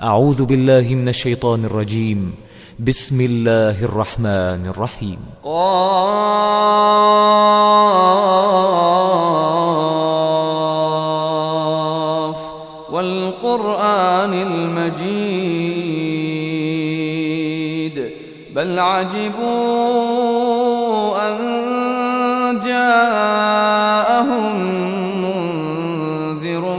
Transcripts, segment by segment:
أعوذ بالله من الشيطان الرجيم. بسم الله الرحمن الرحيم. قاف والقرآن المجيد بل عجبوا أن جاءهم منذر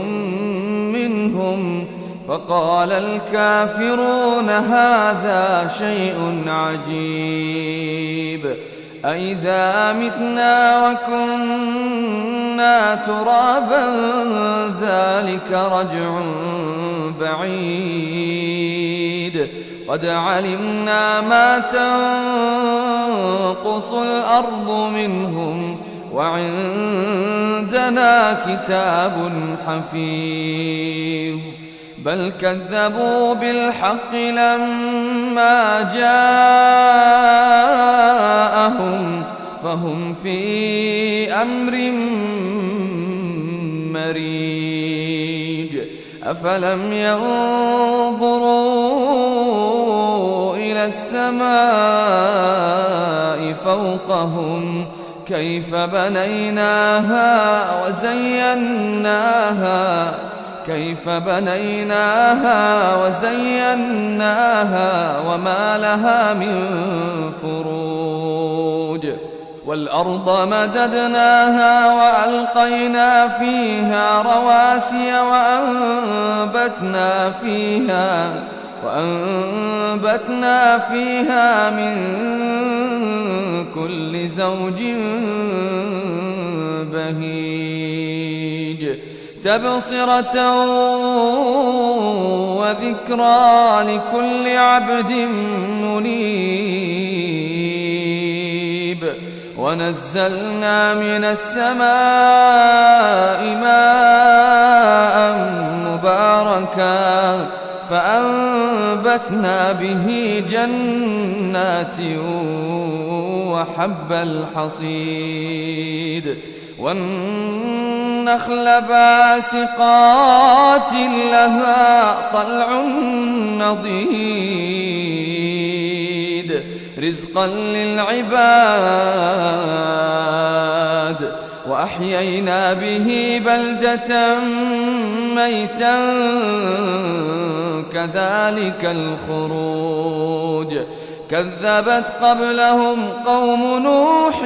منهم فقال الكافرون هذا شيء عجيب أإذا متنا وكنا ترابا ذلك رجع بعيد قد علمنا ما تنقص الأرض منهم وعندنا كتاب حفيظ بل كذبوا بالحق لما جاءهم فهم في أمر مريج أفلم ينظروا إلى السماء فوقهم كيف بنيناها وزيناها وما لها من فروج والأرض مددناها وألقينا فيها رواسي وأنبتنا فيها من كل زوج بهيج تبصرة وذكرى لكل عبد منيب ونزلنا من السماء ماء مباركا فأنبتنا به جنات وحب الحصيد والنخل باسقات لها طلع نضيد رزقا للعباد وأحيينا به بلدة ميتا كذلك الخروج كذبت قبلهم قوم نوح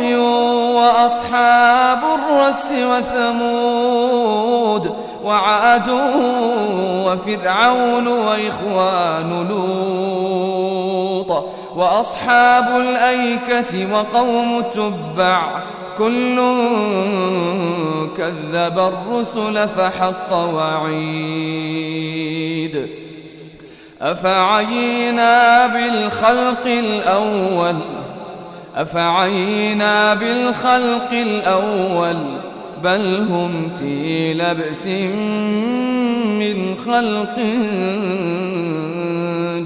وأصحاب الرس وثمود وعاد وفرعون وإخوان لوط وأصحاب الأيكة وقوم تبع كل كذب الرسل فحق وعيد أفعينا بالخلق الأول بل هم في لبس من خلق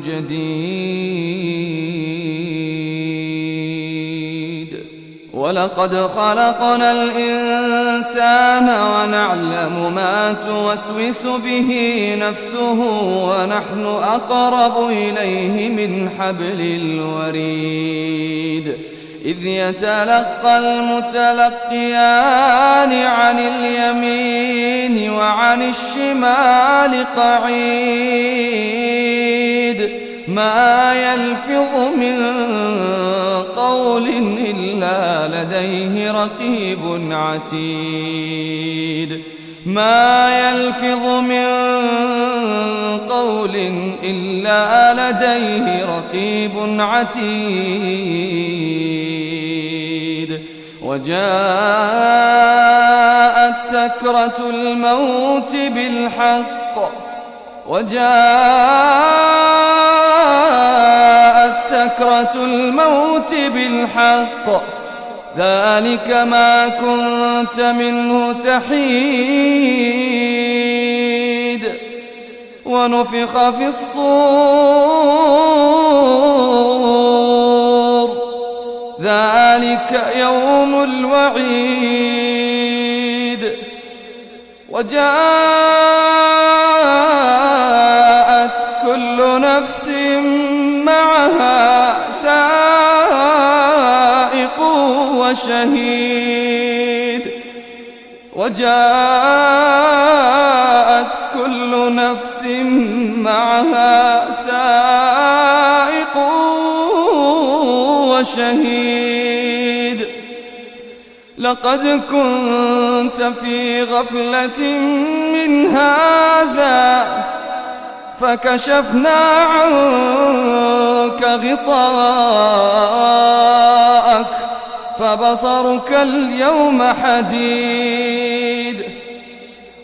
جديد ولقد خلقنا الإنسان ونعلم ما توسوس به نفسه ونحن أقرب إليه من حبل الوريد إذ يتلقى المتلقيان عن اليمين وعن الشمال قعيد ما يلفظ من قول إلا لديه رقيب عتيد ما يلفظ من قول إلا لديه رقيب عتيد وجاءت سكرة الموت بالحق ذلك ما كنت منه تحيد ونفخ في الصور ذلك يوم الوعيد وجاءت كل كل نفس معها سائق وشهيد وجاءت كل نفس معها سائق وشهيد لقد كنت في غفلة من هذا فكشفنا عنك غطاءك فبصرك اليوم حديد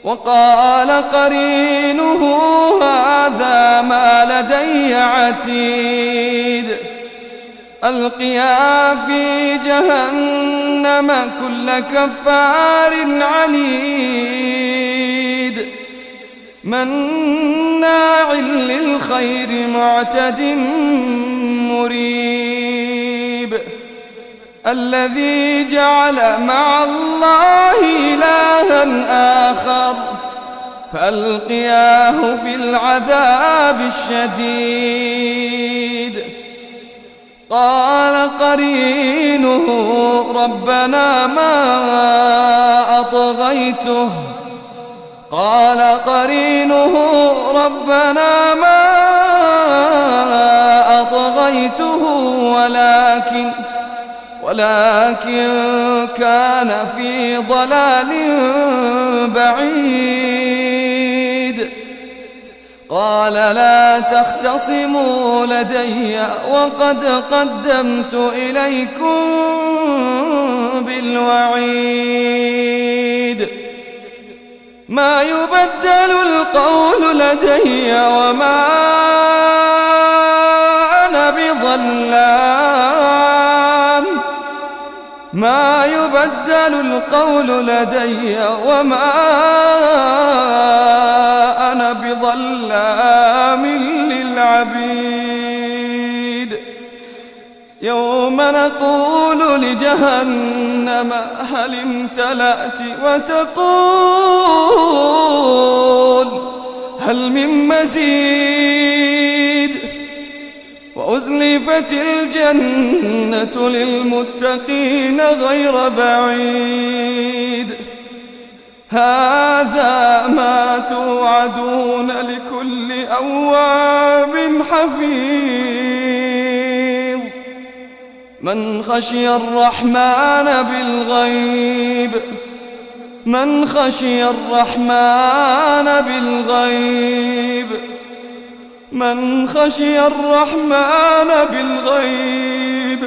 وقال قرينه هذا ما لدي عتيد ألقيا في جهنم كل كفار عنيد مناع للخير معتد مريب الذي جعل مع الله إلها آخر فألقياه في العذاب الشديد قال قرينه ربنا ما أطغيته قال قرينه ربنا ما أطغيته ولكن كان في ضلال بعيد قال لا تختصموا لدي وقد قدمت إليكم بالوعيد ما يبدل القول لدي وما أنا بظلام ما يبدل القول لدي وما أنا بظلام للعبيد يوم نقول لجهنم هل امتلأت وتقول هل من مزيد وأزلفت الجنة للمتقين غير بعيد هذا ما توعدون لكل أواب حفيظ من خشي الرحمن بالغيب من خشي الرحمن بالغيب من خشي الرحمن بالغيب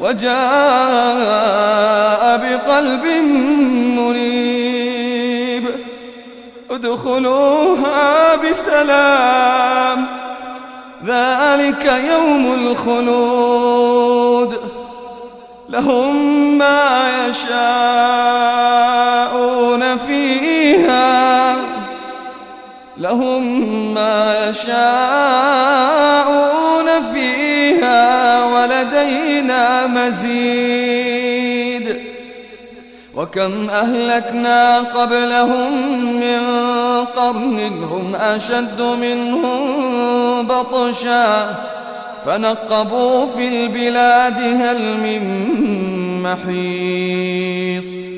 وجاء بقلب منيب ادخلوها بسلام ذلك يوم الخلود لهم ما يشاءون فيها ولدينا مزيد وكم أهلكنا قبلهم من قرن هم أشد منهم بطشا فنقبوا في البلاد هل من محيص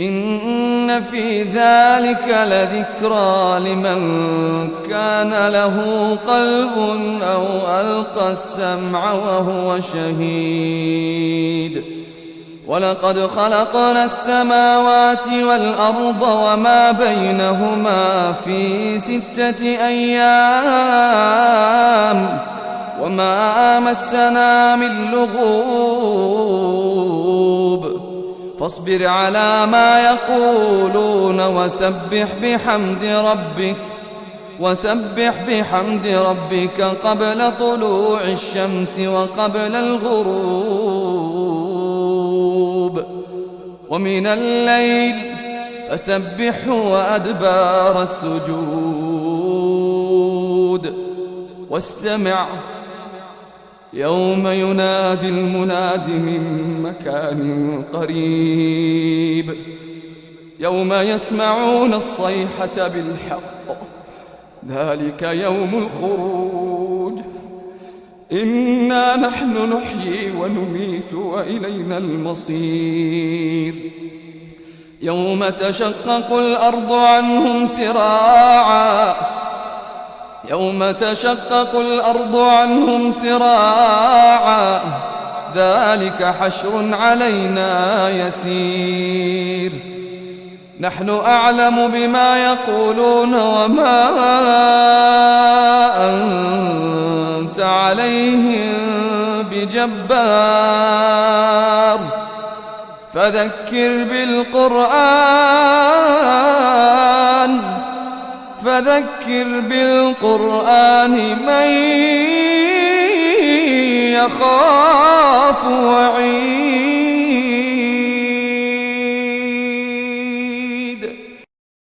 إن في ذلك لذكرى لمن كان له قلب أو ألقى السمع وهو شهيد ولقد خلقنا السماوات والأرض وما بينهما في 6 أيام وما مسنا من لغوب فاصبر على ما يقولون وسبح بحمد ربك قبل طلوع الشمس وقبل الغروب ومن الليل فسبحه وأدبار السجود واستمع يوم ينادي المناد من مكان قريب يوم يسمعون الصيحة بالحق ذلك يوم الخروج إنا نحن نحيي ونميت وإلينا المصير يوم تشقق الأرض عنهم سراعا ذلك حشر علينا يسير نحن أعلم بما يقولون وما أنت عليهم بجبار فذكر بالقرآن من يخاف وعيد